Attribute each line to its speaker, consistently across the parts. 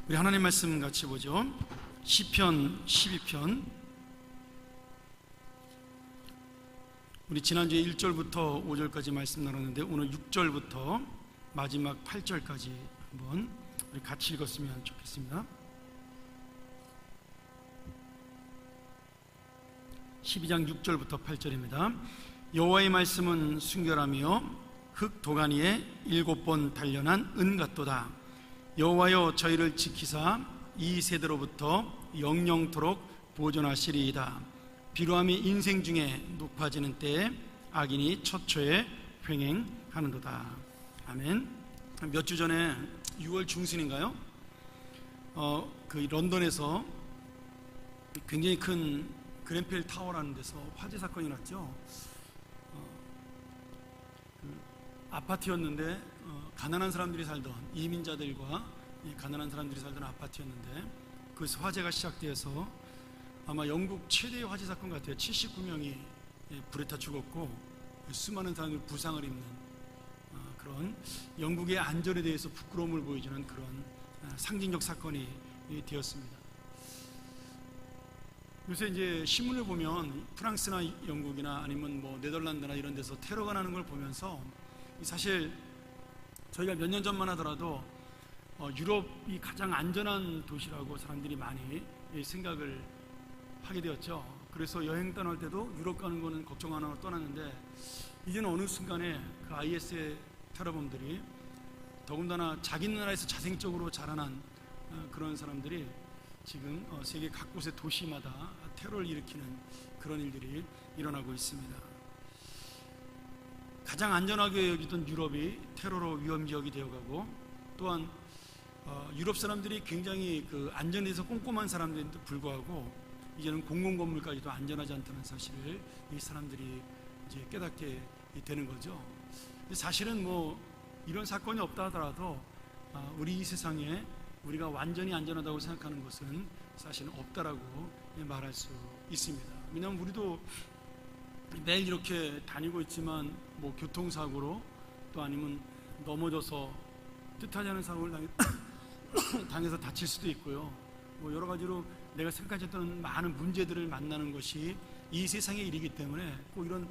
Speaker 1: 우리 하나님 말씀 같이 보죠. 시편 12편. 우리 지난주에 1절부터 5절까지 말씀 나눴는데 오늘 6절부터 마지막 8절까지 한번 우리 같이 읽었으면 좋겠습니다. 12장 6절부터 8절입니다. 여호와의 말씀은 순결하며 흙 도가니에 7번 단련한 은 같도다. 여호와여, 저희를 지키사 이 세대로부터 영영토록 보존하시리이다. 비루함이 인생 중에 높아지는 때에 악인이 처처에 횡행하는도다. 아멘. 몇 주 전에 6월 중순인가요? 런던에서 굉장히 큰 그랜필 타워라는 데서 화재 사건이 났죠. 아파트였는데 가난한 사람들이 살던, 이민자들과 가난한 사람들이 살던 아파트였는데 거기서 화재가 시작되어서 아마 영국 최대의 화재 사건 같아요. 79명이 불에 타 죽었고 수많은 사람들이 부상을 입는 그런 영국의 안전에 대해서 부끄러움을 보여주는 그런 상징적 사건이 되었습니다. 요새 이제 신문을 보면 프랑스나 영국이나 아니면 뭐 네덜란드나 이런 데서 테러가 나는 걸 보면서 사실 저희가 몇 년 전만 하더라도 유럽이 가장 안전한 도시라고 사람들이 많이 생각을 하게 되었죠. 그래서 여행 떠날 때도 유럽 가는 거는 걱정 안 하고 떠났는데 이제는 어느 순간에 그 IS의 테러범들이 더군다나 자기 나라에서 자생적으로 자라난 그런 사람들이 지금 세계 각곳의 도시마다 테러를 일으키는 그런 일들이 일어나고 있습니다. 가장 안전하게 여기던 유럽이 테러로 위험지역이 되어가고, 또한 유럽 사람들이 굉장히 그 안전에 대해서 꼼꼼한 사람들인데도 불구하고 이제는 공공건물까지도 안전하지 않다는 사실을 이 사람들이 이제 깨닫게 되는 거죠. 사실은 뭐 이런 사건이 없다 하더라도 우리 이 세상에 우리가 완전히 안전하다고 생각하는 것은 사실은 없다라고 말할 수 있습니다. 왜냐하면 우리도 매일 이렇게 다니고 있지만 뭐 교통사고로 또 아니면 넘어져서 뜻하지 않은 사고를 당해서 다칠 수도 있고요. 뭐 여러 가지로 내가 생각했던 많은 문제들을 만나는 것이 이 세상의 일이기 때문에 꼭 이런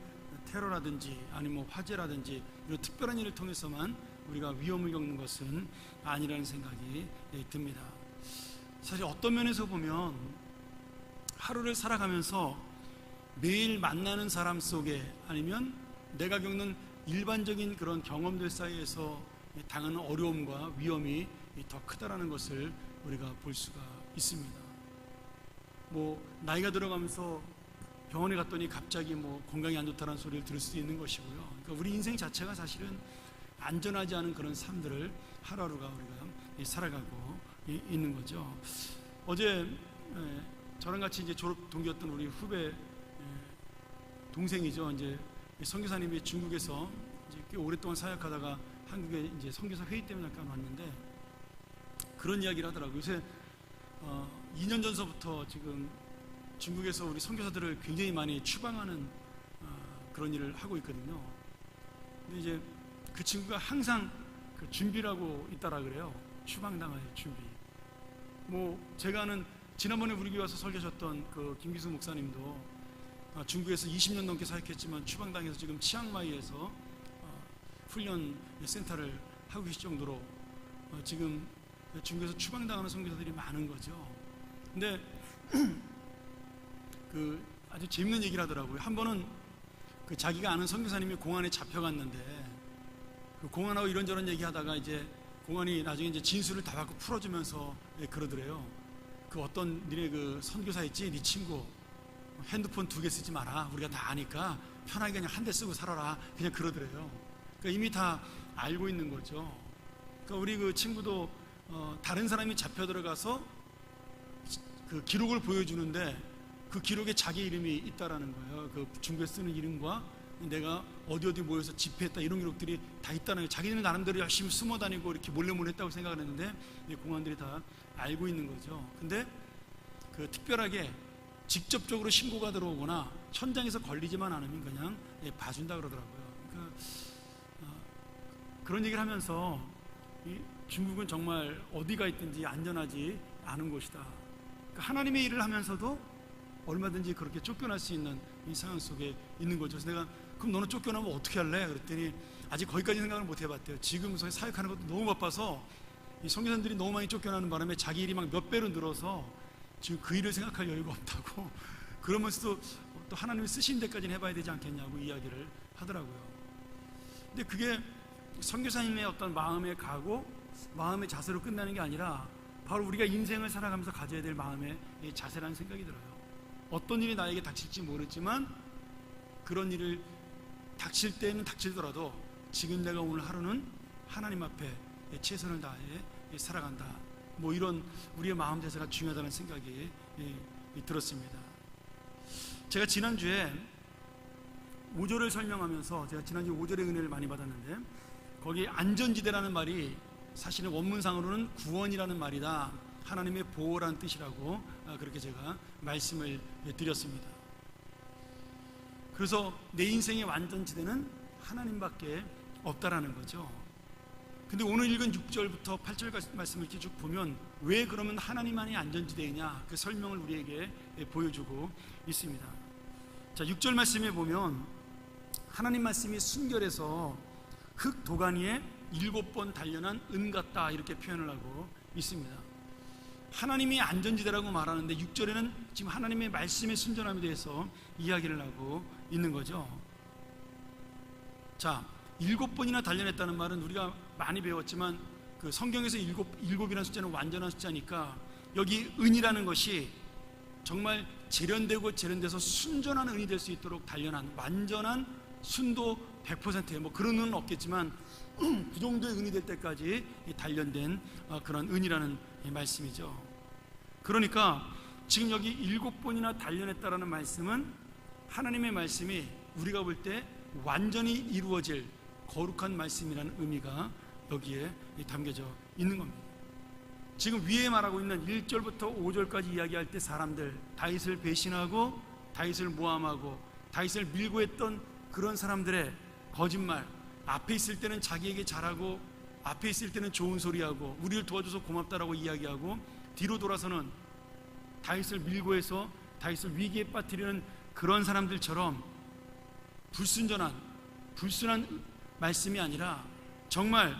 Speaker 1: 테러라든지 아니면 뭐 화재라든지 이런 특별한 일을 통해서만 우리가 위험을 겪는 것은 아니라는 생각이 듭니다. 사실 어떤 면에서 보면 하루를 살아가면서 매일 만나는 사람 속에 아니면 내가 겪는 일반적인 그런 경험들 사이에서 당하는 어려움과 위험이 더 크다라는 것을 우리가 볼 수가 있습니다. 뭐 나이가 들어가면서 병원에 갔더니 갑자기 뭐 건강이 안 좋다는 소리를 들을 수도 있는 것이고요. 그러니까 우리 인생 자체가 사실은 안전하지 않은 그런 삶들을 하루하루가 우리가 살아가고 있는 거죠. 어제 저랑 같이 이제 졸업 동기였던 우리 후배 동생이죠. 이제 선교사님이 중국에서 이제 꽤 오랫동안 사역하다가 한국에 이제 선교사 회의 때문에 잠깐 왔는데 그런 이야기를 하더라고요. 요새 2년 전서부터 지금 중국에서 우리 선교사들을 굉장히 많이 추방하는 그런 일을 하고 있거든요. 근데 이제 그 친구가 항상 그 준비를 하고 있다라 그래요. 추방당할 준비. 뭐 제가 아는 지난번에 우리 교회 와서 설교하셨던 그 김기수 목사님도 중국에서 20년 넘게 사역했지만 추방당해서 지금 치앙마이에서 훈련 센터를 하고 계실 정도로 지금 중국에서 추방당하는 선교사들이 많은 거죠. 근데 그 아주 재밌는 얘기를 하더라고요. 한 번은 그 자기가 아는 선교사님이 공안에 잡혀갔는데 그 공안하고 이런저런 얘기하다가 이제 공안이 나중에 이제 진술을 다 받고 풀어주면서 그러더래요. 그 어떤 니네 그 선교사 있지, 네 친구 핸드폰 2개 쓰지 마라. 우리가 다 아니까 편하게 그냥 한 대 쓰고 살아라. 그냥 그러더래요. 그러니까 이미 다 알고 있는 거죠. 그러니까 우리 그 친구도 다른 사람이 잡혀 들어가서 그 기록을 보여주는데 그 기록에 자기 이름이 있다라는 거예요. 그 중국에 쓰는 이름과 내가 어디 모여서 집회했다 이런 기록들이 다 있다는 거예요. 자기는 나름대로 열심히 숨어 다니고 이렇게 몰래 했다고 생각을 했는데 공안들이 다 알고 있는 거죠. 근데 그 특별하게 직접적으로 신고가 들어오거나 현장에서 걸리지만 않으면 그냥 봐준다 그러더라고요. 그러니까 그런 얘기를 하면서 중국은 정말 어디가 있든지 안전하지 않은 곳이다. 그러니까 하나님의 일을 하면서도 얼마든지 그렇게 쫓겨날 수 있는 이 상황 속에 있는 거죠. 그래서 내가 그럼 너는 쫓겨나면 어떻게 할래? 그랬더니 아직 거기까지 생각을 못 해봤대요. 지금 사역하는 것도 너무 바빠서 이 선교사들이 너무 많이 쫓겨나는 바람에 자기 일이 막 몇 배로 늘어서 지금 그 일을 생각할 여유가 없다고 그러면서도 또 하나님이 쓰신 데까지는 해봐야 되지 않겠냐고 이야기를 하더라고요. 근데 그게 선교사님의 어떤 마음의 각오, 마음의 자세로 끝나는 게 아니라 바로 우리가 인생을 살아가면서 가져야 될 마음의 자세라는 생각이 들어요. 어떤 일이 나에게 닥칠지 모르지만 그런 일을 닥칠 때는 닥치더라도 지금 내가 오늘 하루는 하나님 앞에 최선을 다해 살아간다. 뭐 이런 우리의 마음 자세가 중요하다는 생각이 들었습니다. 제가 지난주에 5절을 설명하면서 제가 지난주에 5절의 은혜를 많이 받았는데 거기 안전지대라는 말이 사실은 원문상으로는 구원이라는 말이다. 하나님의 보호라는 뜻이라고 그렇게 제가 말씀을 드렸습니다. 그래서 내 인생의 완전지대는 하나님밖에 없다라는 거죠. 근데 오늘 읽은 6절부터 8절 말씀을 이렇게 쭉 보면 왜 그러면 하나님만이 안전지대이냐 그 설명을 우리에게 보여주고 있습니다. 자, 6절 말씀에 보면 하나님 말씀이 순결해서 흙 도가니에 7번 단련한 은 같다 이렇게 표현을 하고 있습니다. 하나님이 안전지대라고 말하는데 6절에는 지금 하나님의 말씀의 순전함에 대해서 이야기를 하고 있는 거죠. 자, 7번이나 단련했다는 말은 우리가 많이 배웠지만 그 성경에서 일곱이라는 숫자는 완전한 숫자니까 여기 은이라는 것이 정말 재련돼서 순전한 은이 될 수 있도록 단련한 완전한 순도 100%의 뭐 그런 은은 없겠지만 그 정도의 은이 될 때까지 단련된 그런 은이라는 말씀이죠. 그러니까 지금 여기 7번이나 단련했다라는 말씀은 하나님의 말씀이 우리가 볼 때 완전히 이루어질 거룩한 말씀이라는 의미가 여기에 담겨져 있는 겁니다. 지금 위에 말하고 있는 1절부터 5절까지 이야기할 때 사람들 다윗을 배신하고 다윗을 모함하고 다윗을 밀고 했던 그런 사람들의 거짓말, 앞에 있을 때는 자기에게 잘하고 앞에 있을 때는 좋은 소리하고 우리를 도와줘서 고맙다라고 이야기하고 뒤로 돌아서는 다윗을 밀고 해서 다윗을 위기에 빠뜨리는 그런 사람들처럼 불순한 말씀이 아니라 정말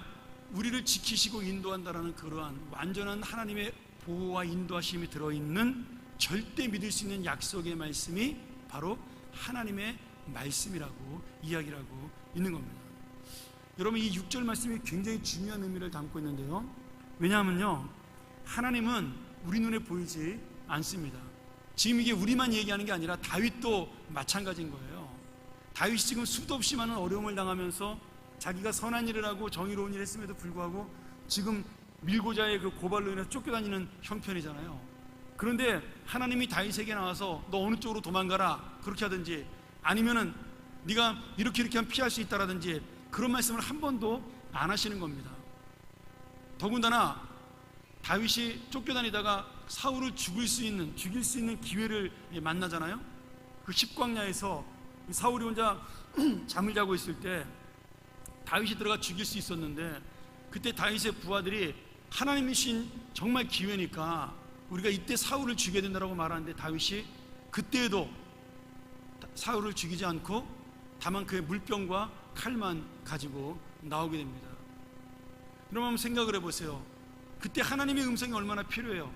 Speaker 1: 우리를 지키시고 인도한다라는 그러한 완전한 하나님의 보호와 인도하심이 들어있는 절대 믿을 수 있는 약속의 말씀이 바로 하나님의 말씀이라고 이야기를 하고 있는 겁니다. 여러분, 이 6절 말씀이 굉장히 중요한 의미를 담고 있는데요. 왜냐하면요, 하나님은 우리 눈에 보이지 않습니다. 지금 이게 우리만 얘기하는 게 아니라 다윗도 마찬가지인 거예요. 다윗이 지금 수도 없이 많은 어려움을 당하면서 자기가 선한 일을 하고 정의로운 일을 했음에도 불구하고 지금 밀고자의 그 고발로 인해서 쫓겨다니는 형편이잖아요. 그런데 하나님이 다윗에게 나와서 너 어느 쪽으로 도망가라 그렇게 하든지 아니면은 네가 이렇게 하면 피할 수 있다라든지 그런 말씀을 한 번도 안 하시는 겁니다. 더군다나 다윗이 쫓겨다니다가 사울을 죽일 수 있는 기회를 만나잖아요. 그 십광야에서 사울이 혼자 잠을 자고 있을 때 다윗이 들어가 죽일 수 있었는데 그때 다윗의 부하들이 하나님이신 정말 기회니까 우리가 이때 사울을 죽여야 된다고 말하는데 다윗이 그때에도 사울을 죽이지 않고 다만 그의 물병과 칼만 가지고 나오게 됩니다. 여러분 한번 생각을 해보세요. 그때 하나님의 음성이 얼마나 필요해요.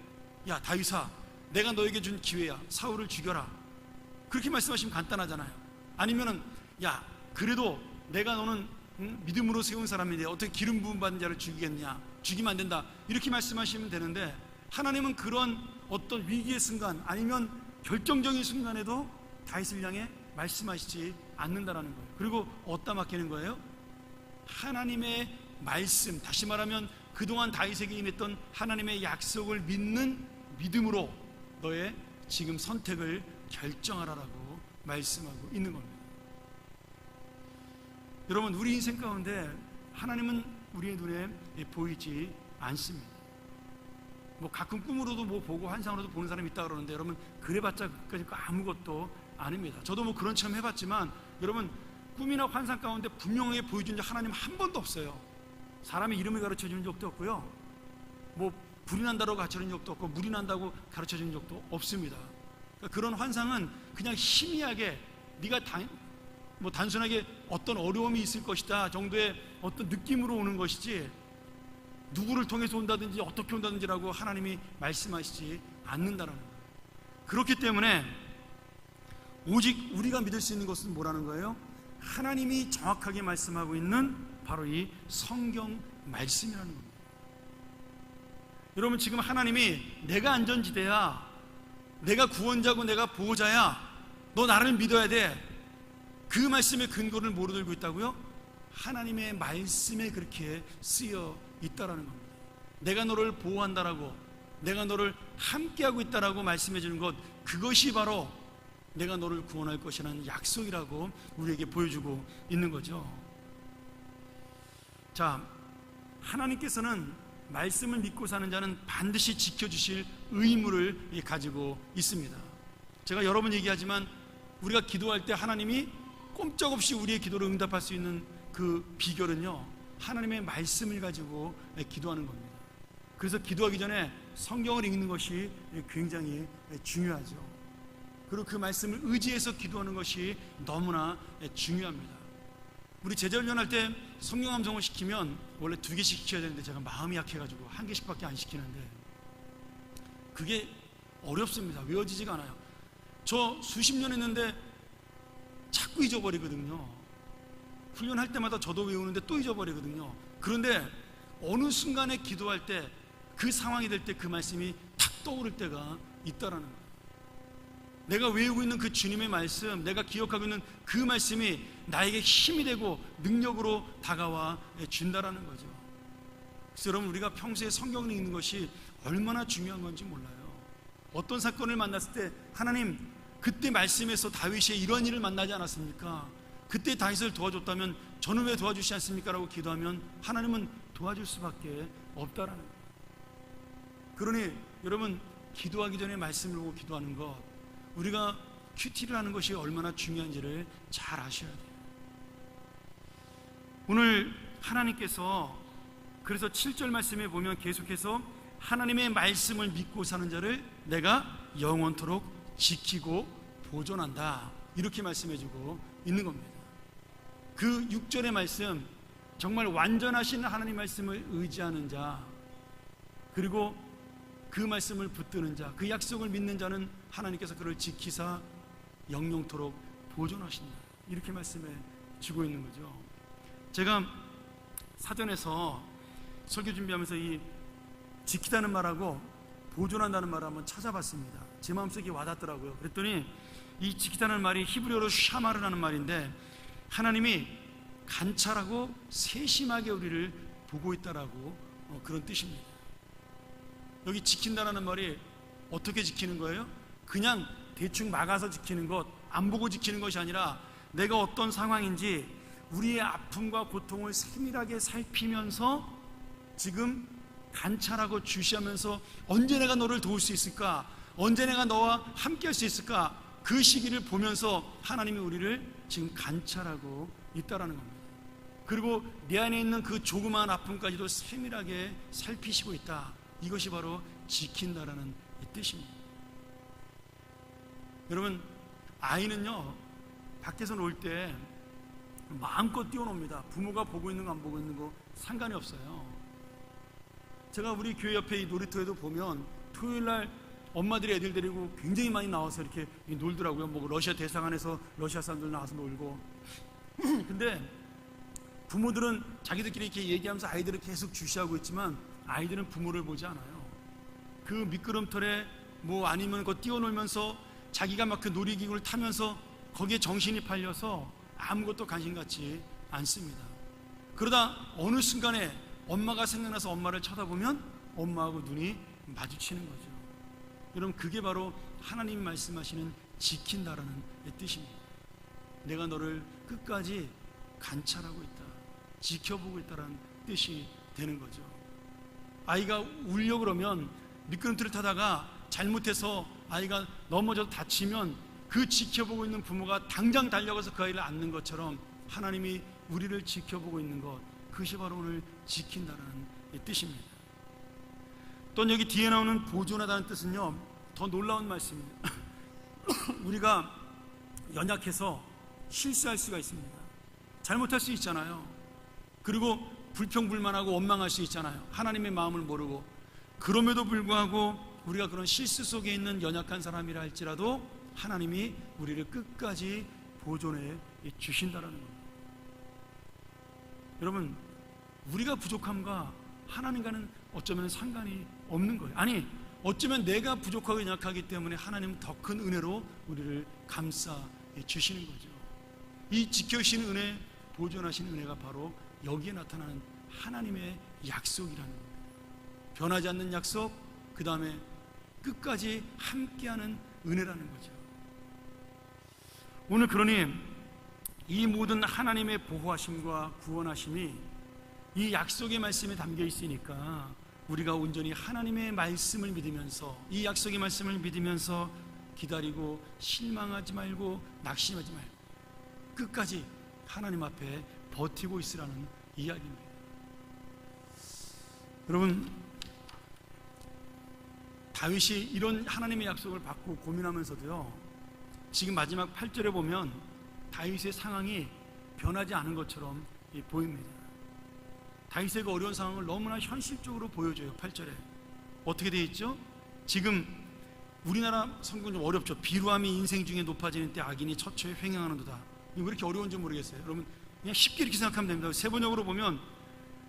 Speaker 1: 야 다윗아, 내가 너에게 준 기회야, 사울을 죽여라. 그렇게 말씀하시면 간단하잖아요. 아니면은 야 그래도 내가 너는 믿음으로 세운 사람인데 어떻게 기름 부음 받은 자를 죽이겠냐, 죽이면 안 된다, 이렇게 말씀하시면 되는데 하나님은 그런 어떤 위기의 순간 아니면 결정적인 순간에도 다윗을 향해 말씀하시지 않는다라는 거예요. 그리고 어디다 맡기는 거예요? 하나님의 말씀, 다시 말하면 그동안 다윗에게 임했던 하나님의 약속을 믿는 믿음으로 너의 지금 선택을 결정하라라고 말씀하고 있는 겁니다. 여러분, 우리 인생 가운데 하나님은 우리의 눈에 보이지 않습니다. 뭐 가끔 꿈으로도 뭐 보고 환상으로도 보는 사람이 있다 그러는데 여러분 그래봤자 그까짓 거 아무것도 아닙니다. 저도 뭐 그런 체험 해봤지만 여러분 꿈이나 환상 가운데 분명하게 보여준 적 하나님 한 번도 없어요. 사람의 이름을 가르쳐 주는 적도 없고요, 뭐 불이 난다고 가르쳐 주는 적도 없고 물이 난다고 가르쳐 주는 적도 없습니다. 그러니까 그런 환상은 그냥 희미하게 네가 단순하게 어떤 어려움이 있을 것이다 정도의 어떤 느낌으로 오는 것이지, 누구를 통해서 온다든지 어떻게 온다든지라고 하나님이 말씀하시지 않는다라는 거예요. 그렇기 때문에 오직 우리가 믿을 수 있는 것은 뭐라는 거예요? 하나님이 정확하게 말씀하고 있는 바로 이 성경 말씀이라는 겁니다. 여러분, 지금 하나님이 내가 안전지대야, 내가 구원자고 내가 보호자야, 너 나를 믿어야 돼, 그 말씀의 근거를 뭐로 들고 있다고요? 하나님의 말씀에 그렇게 쓰여 있다라는 겁니다. 내가 너를 보호한다라고, 내가 너를 함께하고 있다라고 말씀해 주는 것, 그것이 바로 내가 너를 구원할 것이라는 약속이라고 우리에게 보여주고 있는 거죠. 자, 하나님께서는 말씀을 믿고 사는 자는 반드시 지켜주실 의무를 가지고 있습니다. 제가 여러 번 얘기하지만 우리가 기도할 때 하나님이 꼼짝없이 우리의 기도를 응답할 수 있는 그 비결은요, 하나님의 말씀을 가지고 기도하는 겁니다. 그래서 기도하기 전에 성경을 읽는 것이 굉장히 중요하죠. 그리고 그 말씀을 의지해서 기도하는 것이 너무나 중요합니다. 우리 제자훈련 할 때 성경 암송을 시키면 원래 2개씩 시켜야 되는데 제가 마음이 약해가지고 1개씩밖에 안 시키는데 그게 어렵습니다. 외워지지가 않아요. 저 수십 년 했는데 자꾸 잊어버리거든요. 훈련할 때마다 저도 외우는데 또 잊어버리거든요. 그런데 어느 순간에 기도할 때, 그 상황이 될 때 그 말씀이 탁 떠오를 때가 있다라는 거예요. 내가 외우고 있는 그 주님의 말씀, 내가 기억하고 있는 그 말씀이 나에게 힘이 되고 능력으로 다가와 준다라는 거죠. 그래서 여러분, 우리가 평소에 성경을 읽는 것이 얼마나 중요한 건지 몰라요. 어떤 사건을 만났을 때 하나님, 그때 말씀에서 다윗이 이런 일을 만나지 않았습니까? 그때 다윗을 도와줬다면 저는 왜 도와주시지 않습니까? 라고 기도하면 하나님은 도와줄 수밖에 없다라는 거예요. 그러니 여러분, 기도하기 전에 말씀을 보고 기도하는 것, 우리가 큐티를 하는 것이 얼마나 중요한지를 잘 아셔야 돼요. 오늘 하나님께서 그래서 7절 말씀에 보면 계속해서 하나님의 말씀을 믿고 사는 자를 내가 영원토록 지키고 보존한다, 이렇게 말씀해주고 있는 겁니다. 그 6절의 말씀, 정말 완전하신 하나님 말씀을 의지하는 자, 그리고 그 말씀을 붙드는 자, 그 약속을 믿는 자는 하나님께서 그를 지키사 영영토록 보존하신다, 이렇게 말씀해 주고 있는 거죠. 제가 사전에서 설교 준비하면서 이 지키다는 말하고 보존한다는 말을 한번 찾아봤습니다. 제 마음속에 와닿더라고요. 그랬더니 이 지키다는 말이 히브리어로 샤마르라는 말인데, 하나님이 관찰하고 세심하게 우리를 보고 있다라고 그런 뜻입니다. 여기 지킨다라는 말이 어떻게 지키는 거예요? 그냥 대충 막아서 지키는 것, 안 보고 지키는 것이 아니라 내가 어떤 상황인지 우리의 아픔과 고통을 세밀하게 살피면서 지금 관찰하고 주시하면서 언제 내가 너를 도울 수 있을까, 언제 내가 너와 함께 할 수 있을까, 그 시기를 보면서 하나님이 우리를 지금 관찰하고 있다라는 겁니다. 그리고 내 안에 있는 그 조그마한 아픔까지도 세밀하게 살피시고 있다, 이것이 바로 지킨다라는 뜻입니다. 여러분, 아이는요 밖에서 놀 때 마음껏 뛰어놉니다. 부모가 보고 있는 거 안 보고 있는 거 상관이 없어요. 제가 우리 교회 옆에 이 놀이터에도 보면 토요일날 엄마들이 애들 데리고 굉장히 많이 나와서 이렇게 놀더라고요. 뭐 러시아 대사관에서 러시아 사람들 나와서 놀고. 근데 부모들은 자기들끼리 이렇게 얘기하면서 아이들을 계속 주시하고 있지만 아이들은 부모를 보지 않아요. 그 미끄럼틀에 뭐 아니면 그 뛰어놀면서 자기가 막 그 놀이기구를 타면서 거기에 정신이 팔려서 아무것도 관심 갖지 않습니다. 그러다 어느 순간에 엄마가 생각나서 엄마를 쳐다보면 엄마하고 눈이 마주치는 거죠. 여러분, 그게 바로 하나님이 말씀하시는 지킨다라는 뜻입니다. 내가 너를 끝까지 관찰하고 있다, 지켜보고 있다라는 뜻이 되는 거죠. 아이가 울려 그러면 미끄럼틀을 타다가 잘못해서 아이가 넘어져서 다치면 그 지켜보고 있는 부모가 당장 달려가서 그 아이를 안는 것처럼 하나님이 우리를 지켜보고 있는 것, 그것이 바로 오늘 지킨다는 뜻입니다. 또 여기 뒤에 나오는 보존하다는 뜻은요, 더 놀라운 말씀입니다. 우리가 연약해서 실수할 수가 있습니다. 잘못할 수 있잖아요. 그리고 불평불만하고 원망할 수 있잖아요. 하나님의 마음을 모르고. 그럼에도 불구하고 우리가 그런 실수 속에 있는 연약한 사람이라 할지라도 하나님이 우리를 끝까지 보존해 주신다는 겁니다. 여러분, 우리가 부족함과 하나님과는 어쩌면 상관이 없는 거예요. 아니, 어쩌면 내가 부족하고 연약하기 때문에 하나님은 더 큰 은혜로 우리를 감싸 주시는 거죠. 이 지켜주시는 은혜, 보존하시는 은혜가 바로 여기에 나타나는 하나님의 약속이라는 겁니다. 변하지 않는 약속, 그 다음에 끝까지 함께하는 은혜라는 거죠. 오늘 그러니 이 모든 하나님의 보호하심과 구원하심이 이 약속의 말씀에 담겨 있으니까 우리가 온전히 하나님의 말씀을 믿으면서, 이 약속의 말씀을 믿으면서 기다리고 실망하지 말고 낙심하지 말고 끝까지 하나님 앞에 버티고 있으라는 이야기입니다. 여러분, 다윗이 이런 하나님의 약속을 받고 고민하면서도요, 지금 마지막 8절에 보면 다윗의 상황이 변하지 않은 것처럼 보입니다. 다윗의 그 어려운 상황을 너무나 현실적으로 보여줘요. 8절에 어떻게 되어 있죠? 지금 우리나라 성경 좀 어렵죠. 비루함이 인생 중에 높아지는 때 악인이 처처에 횡행하는도다. 이거 왜 이렇게 어려운지 모르겠어요. 여러분, 그냥 쉽게 이렇게 생각하면 됩니다. 세번역으로 보면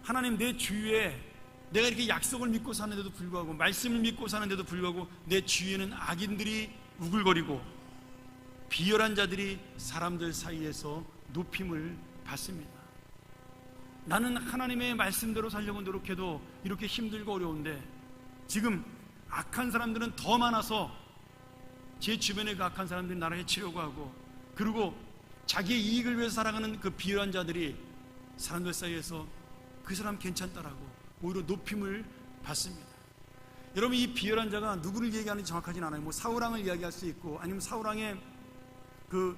Speaker 1: 하나님, 내 주위에 내가 이렇게 약속을 믿고 사는데도 불구하고, 말씀을 믿고 사는데도 불구하고 내 주위에는 악인들이 우글거리고 비열한 자들이 사람들 사이에서 높임을 받습니다. 나는 하나님의 말씀대로 살려고 노력해도 이렇게 힘들고 어려운데 지금 악한 사람들은 더 많아서 제 주변에 그 악한 사람들이 나를 해치려고 하고, 그리고 자기의 이익을 위해서 살아가는 그 비열한 자들이 사람들 사이에서 그 사람 괜찮다라고 오히려 높임을 받습니다. 여러분, 이 비열한 자가 누구를 얘기하는지 정확하진 않아요. 뭐 사울왕을 이야기할 수 있고, 아니면 사울왕의 그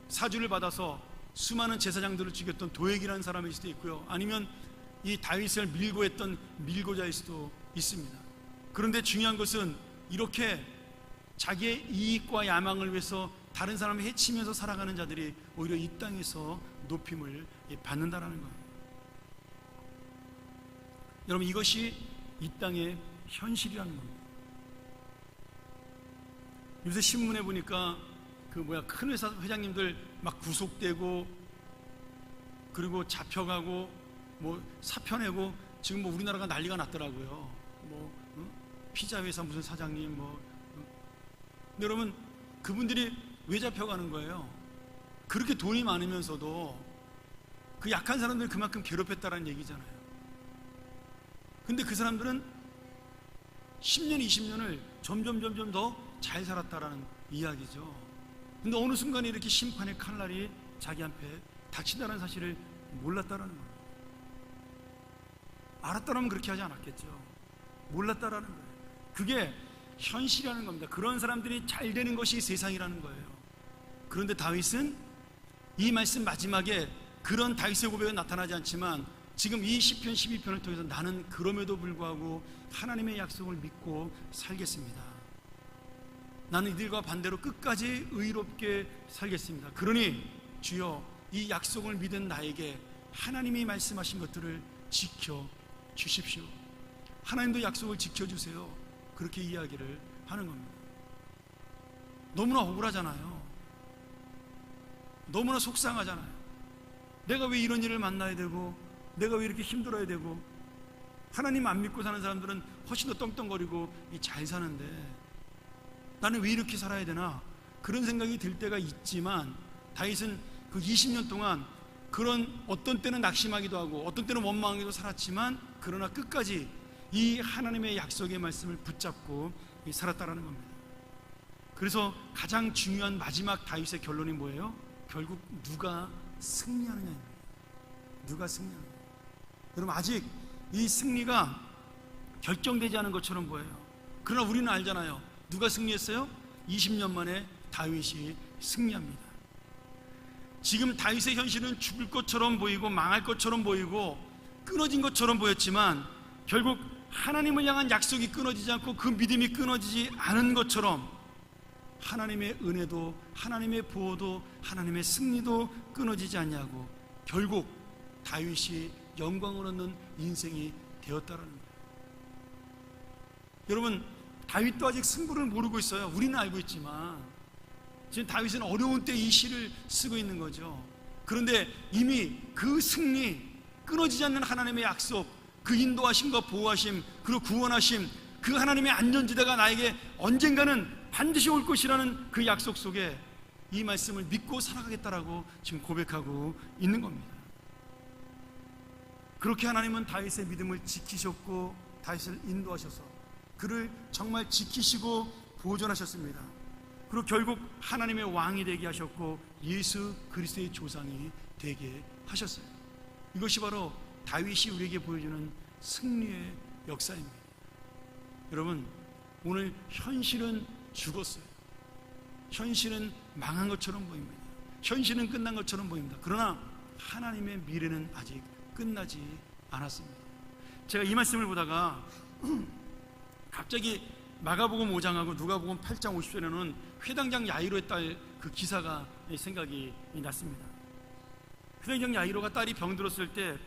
Speaker 1: 사주를 받아서 수많은 제사장들을 죽였던 도액이라는 사람일 수도 있고요, 아니면 이 다윗을 밀고 했던 밀고자일 수도 있습니다. 그런데 중요한 것은 이렇게 자기의 이익과 야망을 위해서 다른 사람을 해치면서 살아가는 자들이 오히려 이 땅에서 높임을 받는다라는 거예요. 여러분, 이것이 이 땅의 현실이라는 겁니다. 요새 신문에 보니까 큰 회사 회장님들 막 구속되고, 그리고 잡혀가고, 뭐 사표내고, 지금 뭐 우리나라가 난리가 났더라고요. 피자 회사 무슨 사장님 근데 여러분, 그분들이 왜 잡혀가는 거예요? 그렇게 돈이 많으면서도 그 약한 사람들 그만큼 괴롭혔다라는 얘기잖아요. 근데 그 사람들은 10년, 20년을 점점 더 잘 살았다라는 이야기죠. 근데 어느 순간에 이렇게 심판의 칼날이 자기 앞에 닥친다는 사실을 몰랐다라는 거예요. 알았다라면 그렇게 하지 않았겠죠. 몰랐다라는 거예요. 그게 현실이라는 겁니다. 그런 사람들이 잘 되는 것이 세상이라는 거예요. 그런데 다윗은 이 말씀 마지막에 그런 다윗의 고백은 나타나지 않지만 지금 이 시편 12편을 통해서 나는 그럼에도 불구하고 하나님의 약속을 믿고 살겠습니다. 나는 이들과 반대로 끝까지 의롭게 살겠습니다. 그러니 주여, 이 약속을 믿은 나에게 하나님이 말씀하신 것들을 지켜 주십시오. 하나님도 약속을 지켜주세요. 그렇게 이야기를 하는 겁니다. 너무나 억울하잖아요. 너무나 속상하잖아요. 내가 왜 이런 일을 만나야 되고, 내가 왜 이렇게 힘들어야 되고, 하나님 안 믿고 사는 사람들은 훨씬 더 떵떵거리고 잘 사는데 나는 왜 이렇게 살아야 되나, 그런 생각이 들 때가 있지만 다윗은 그 20년 동안 그런, 어떤 때는 낙심하기도 하고 어떤 때는 원망하기도 살았지만, 그러나 끝까지 이 하나님의 약속의 말씀을 붙잡고 살았다라는 겁니다. 그래서 가장 중요한 마지막 다윗의 결론이 뭐예요? 결국 누가 승리하느냐입니다. 누가 승리하느냐. 여러분, 아직 이 승리가 결정되지 않은 것처럼 보여요. 그러나 우리는 알잖아요. 누가 승리했어요? 20년 만에 다윗이 승리합니다. 지금 다윗의 현실은 죽을 것처럼 보이고 망할 것처럼 보이고 끊어진 것처럼 보였지만 결국 하나님을 향한 약속이 끊어지지 않고 그 믿음이 끊어지지 않은 것처럼 하나님의 은혜도, 하나님의 보호도, 하나님의 승리도 끊어지지 않냐고 결국 다윗이 영광을 얻는 인생이 되었다라는 거예요. 여러분, 다윗도 아직 승부를 모르고 있어요. 우리는 알고 있지만 지금 다윗은 어려운 때 이 시를 쓰고 있는 거죠. 그런데 이미 그 승리, 끊어지지 않는 하나님의 약속, 그 인도하심과 보호하심, 그리고 구원하심, 그 하나님의 안전지대가 나에게 언젠가는 반드시 올 것이라는 그 약속 속에 이 말씀을 믿고 살아가겠다라고 지금 고백하고 있는 겁니다. 그렇게 하나님은 다윗의 믿음을 지키셨고 다윗을 인도하셔서 그를 정말 지키시고 보존하셨습니다. 그리고 결국 하나님의 왕이 되게 하셨고 예수 그리스도의 조상이 되게 하셨어요. 이것이 바로 다윗이 우리에게 보여주는 승리의 역사입니다. 여러분, 오늘 현실은 죽었어요. 현실은 망한 것처럼 보입니다. 현실은 끝난 것처럼 보입니다. 그러나 하나님의 미래는 아직 끝나지 않았습니다. 제가 이 말씀을 보다가 갑자기 마가복음 5장하고 누가복음 8장 50절에는 회당장 야이로의 딸 그 기사가 생각이 났습니다. 회당장 야이로가 딸이 병들었을 때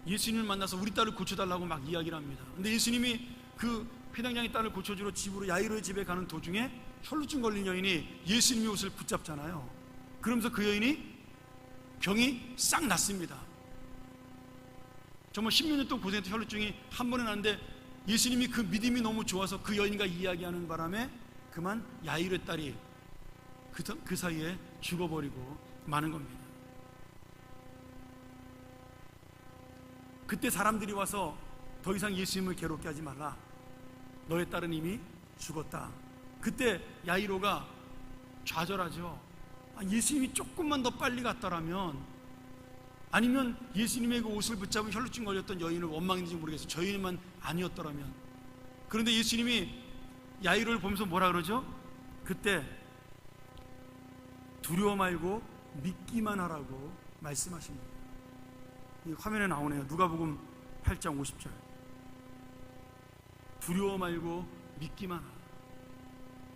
Speaker 1: 예수님을 만나서 우리 딸을 고쳐달라고 막 이야기를 합니다. 근데 예수님이 그 회당장의 딸을 고쳐주러 집으로 야이로의 집에 가는 도중에 혈루증 걸린 여인이 예수님의 옷을 붙잡잖아요. 그러면서 그 여인이 병이 싹 났습니다. 정말 10몇 년 동안 고생했던 혈루증이 한 번에 났는데 예수님이 그 믿음이 너무 좋아서 그 여인과 이야기하는 바람에 그만 야이로의 딸이 그 사이에 죽어버리고 마는 겁니다. 그때 사람들이 와서 더 이상 예수님을 괴롭게 하지 말라, 너의 딸은 이미 죽었다. 그때 야이로가 좌절하죠. 예수님이 조금만 더 빨리 갔더라면, 아니면 예수님의 그 옷을 붙잡은 혈루증 걸렸던 여인을 원망했는지 모르겠어요. 저 여인만 아니었더라면. 그런데 예수님이 야이로를 보면서 뭐라 그러죠? 그때 두려워 말고 믿기만 하라고 말씀하십니다. 이 화면에 나오네요. 누가복음 8장 50절. 두려워 말고 믿기만 하라.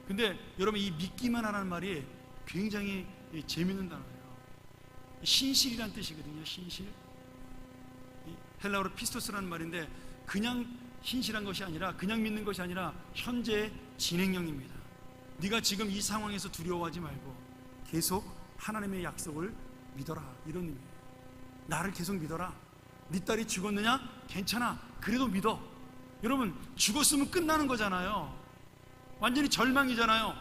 Speaker 1: 근데 여러분, 이 믿기만 하라는 말이 굉장히 재밌는 단어예요. 신실이란 뜻이거든요. 신실. 헬라어로 피스토스라는 말인데 그냥 신실한 것이 아니라, 그냥 믿는 것이 아니라 현재 진행형입니다. 네가 지금 이 상황에서 두려워하지 말고 계속 하나님의 약속을 믿어라, 이런 의미예요. 나를 계속 믿어라. 네 딸이 죽었느냐? 괜찮아. 그래도 믿어. 여러분, 죽었으면 끝나는 거잖아요. 완전히 절망이잖아요.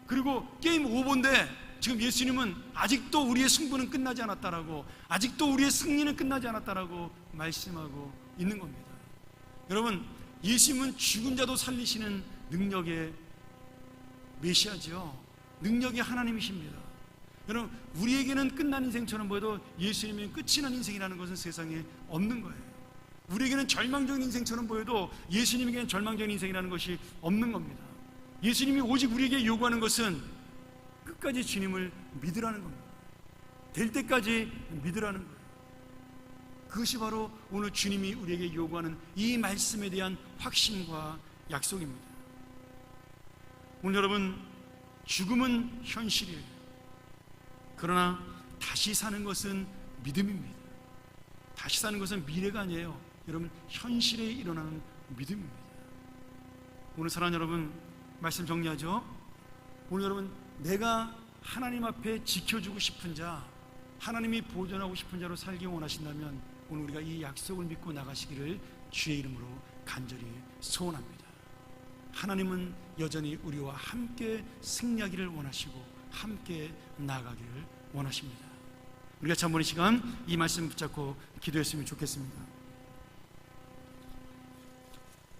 Speaker 1: 그리고 게임 오버인데 지금 예수님은 아직도 우리의 승부는 끝나지 않았다라고, 아직도 우리의 승리는 끝나지 않았다라고 말씀하고 있는 겁니다. 여러분, 예수님은 죽은 자도 살리시는 능력의 메시아죠. 능력의 하나님이십니다. 여러분, 우리에게는 끝난 인생처럼 보여도 예수님은 끝이 난 인생이라는 것은 세상에 없는 거예요. 우리에게는 절망적인 인생처럼 보여도 예수님에게는 절망적인 인생이라는 것이 없는 겁니다. 예수님이 오직 우리에게 요구하는 것은 끝까지 주님을 믿으라는 겁니다. 될 때까지 믿으라는 거예요. 그것이 바로 오늘 주님이 우리에게 요구하는 이 말씀에 대한 확신과 약속입니다. 오늘 여러분, 죽음은 현실이에요. 그러나 다시 사는 것은 믿음입니다. 다시 사는 것은 미래가 아니에요. 여러분, 현실에 일어나는 믿음입니다. 오늘 사랑하는 여러분, 말씀 정리하죠. 오늘 여러분, 내가 하나님 앞에 지켜주고 싶은 자, 하나님이 보존하고 싶은 자로 살기 원하신다면 오늘 우리가 이 약속을 믿고 나가시기를 주의 이름으로 간절히 소원합니다. 하나님은 여전히 우리와 함께 승리하기를 원하시고 함께 나아가기를 원하십니다. 우리가 잠시 시간 이 말씀 붙잡고 기도했으면 좋겠습니다.